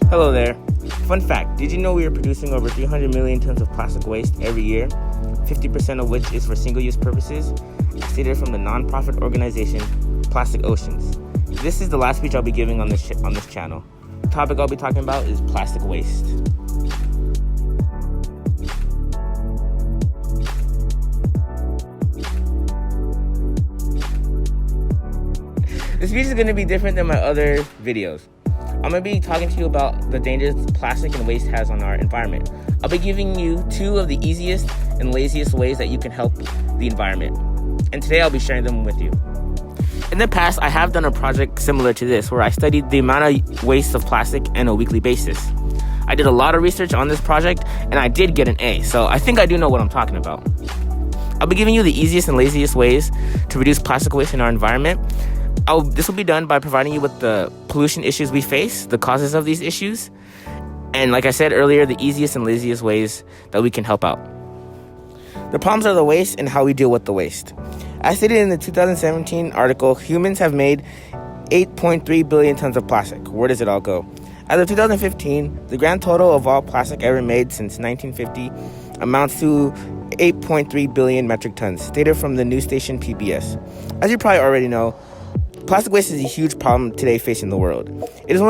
Hello there. Fun fact, did you know we are producing over 300 million tons of plastic waste every year, 50% of which is for single-use purposes, as stated from the non-profit organization Plastic Oceans. This is the last speech I'll be giving on this channel. The topic I'll be talking about is plastic waste. This speech is going to be different than my other videos. I'm going to be talking to you about the dangers plastic and waste has on our environment. I'll be giving you two of the easiest and laziest ways that you can help the environment. And today I'll be sharing them with you. In the past, I have done a project similar to this where I studied the amount of waste of plastic on a weekly basis. I did a lot of research on this project and I did get an A, so I think I do know what I'm talking about. I'll be giving you the easiest and laziest ways to reduce plastic waste in our environment. This will be done by providing you with the pollution issues we face, the causes of these issues, and like I said earlier, the easiest and laziest ways that we can help out. The problems are the waste and how we deal with the waste. As stated in the 2017 article, humans have made 8.3 billion tons of plastic. Where does it all go? As of 2015, the grand total of all plastic ever made since 1950 amounts to 8.3 billion metric tons, stated from the news station PBS. As you probably already know, plastic waste is a huge problem today facing the world. It is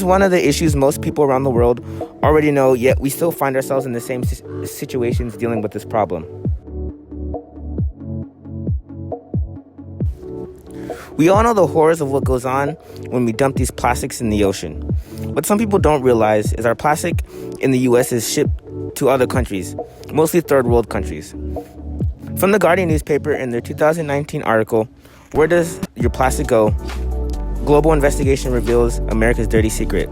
one of the issues most people around the world already know, yet we still find ourselves in the same situations dealing with this problem. We all know the horrors of what goes on when we dump these plastics in the ocean. What some people don't realize is our plastic in the US is shipped to other countries, mostly third world countries. From the Guardian newspaper in their 2019 article, "Where Does Your Plastic Go?" Global investigation reveals America's dirty secret.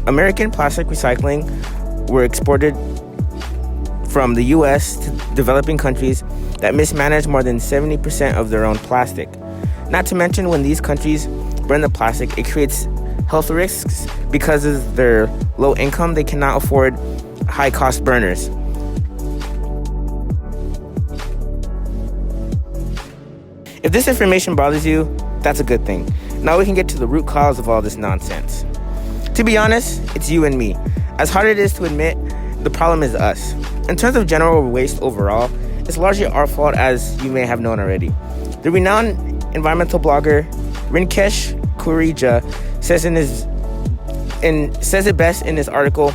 American plastic recycling were exported from the US to developing countries that mismanage more than 70% of their own plastic. Not to mention, when these countries burn the plastic, it creates health risks because of their low income. They cannot afford high-cost burners. If this information bothers you, that's a good thing. Now we can get to the root cause of all this nonsense. To be honest, it's you and me. As hard as it is to admit, the problem is us. In terms of general waste overall, it's largely our fault, as you may have known already. The renowned environmental blogger Rinkesh Kurija says it best in this article.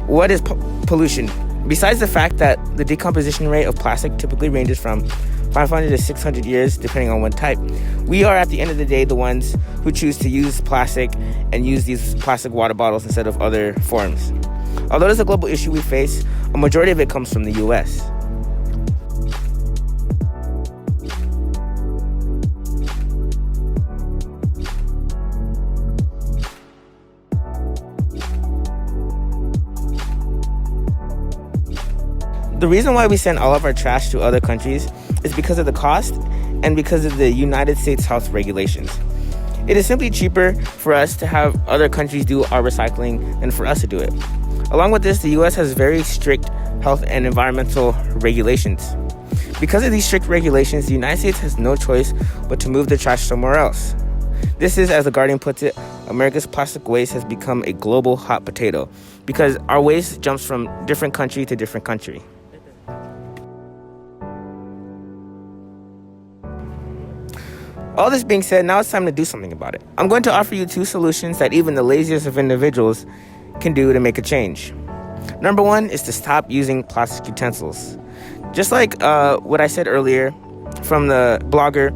What is pollution? Besides the fact that the decomposition rate of plastic typically ranges from 500 to 600 years, depending on what type, we are at the end of the day the ones who choose to use plastic and use these plastic water bottles instead of other forms. Although it's a global issue we face, a majority of it comes from the US. The reason why we send all of our trash to other countries is because of the cost and because of the United States health regulations. It is simply cheaper for us to have other countries do our recycling than for us to do it. Along with this, the US has very strict health and environmental regulations. Because of these strict regulations, the United States has no choice but to move the trash somewhere else. This is, as The Guardian puts it, America's plastic waste has become a global hot potato because our waste jumps from different country to different country. All this being said, now it's time to do something about it. I'm going to offer you two solutions that even the laziest of individuals can do to make a change. Number one is to stop using plastic utensils. Just like what I said earlier from the blogger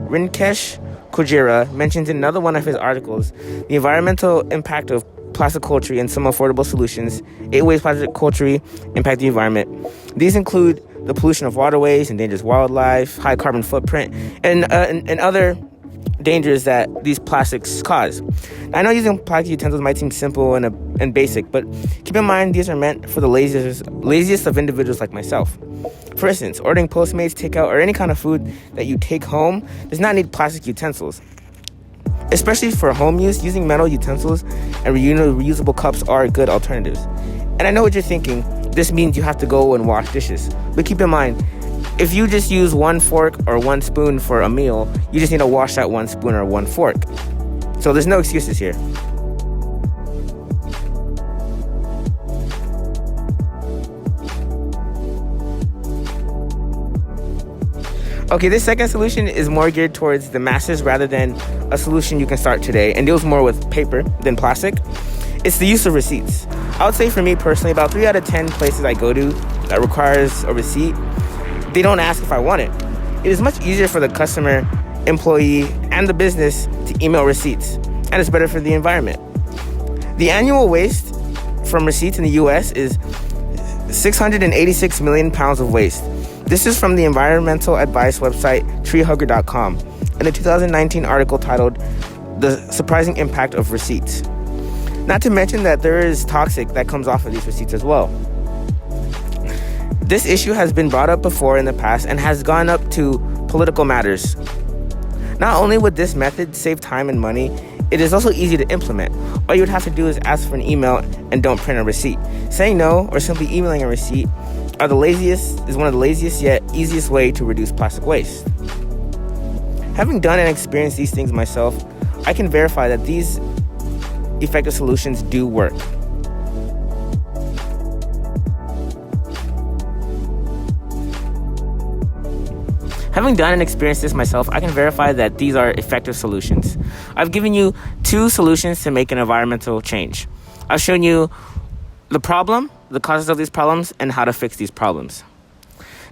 Rinkesh Kurija mentions in another one of his articles, the environmental impact of plastic culture and some affordable solutions, 8 ways plastic culture impact the environment. These include the pollution of waterways, endangers wildlife, high carbon footprint, and other dangers that these plastics cause. I know using plastic utensils might seem simple and basic, but keep in mind these are meant for the laziest of individuals like myself. For instance, ordering Postmates, takeout, or any kind of food that you take home does not need plastic utensils. Especially for home use, using metal utensils and reusable cups are good alternatives. And I know what you're thinking. This means you have to go and wash dishes. But keep in mind, if you just use one fork or one spoon for a meal, you just need to wash that one spoon or one fork. So there's no excuses here. Okay, this second solution is more geared towards the masses rather than a solution you can start today, and deals more with paper than plastic. It's the use of receipts. I would say for me personally, about 3 out of 10 places I go to that requires a receipt, they don't ask if I want it. It is much easier for the customer, employee, and the business to email receipts, and it's better for the environment. The annual waste from receipts in the US is 686 million pounds of waste. This is from the environmental advice website treehugger.com in a 2019 article titled The Surprising Impact of Receipts. Not to mention that there is toxic that comes off of these receipts as well. This issue has been brought up before in the past and has gone up to political matters. Not only would this method save time and money, it is also easy to implement. All you would have to do is ask for an email and don't print a receipt. Saying no or simply emailing a receipt is one of the laziest yet easiest way to reduce plastic waste. Having done and experienced these things myself, I can verify that these effective solutions do work. Having done and experienced this myself, I can verify that these are effective solutions. I've given you 2 solutions to make an environmental change. I've shown you the problem, the causes of these problems, and how to fix these problems.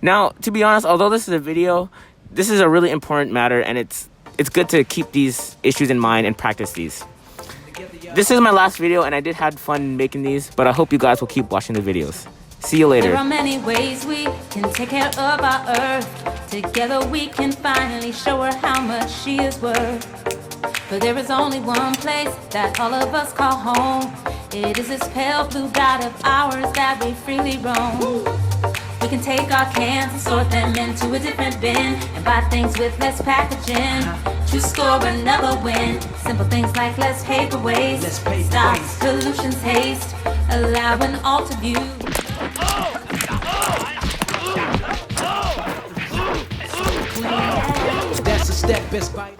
Now, to be honest, although this is a video, this is a really important matter, and it's good to keep these issues in mind and practice these. This is my last video, and I did have fun making these, but I hope you guys will keep watching the videos. See you later. There are many ways we can take care of our earth. Together we can finally show her how much she is worth. But there is only one place that all of us call home. It is this pale blue dot of ours that we freely roam. We can take our cans and sort them into a different bin and buy things with less packaging to score another win. Simple things like less paper waste, stop pollution's haste, allowing all to view. That's a step, best bite.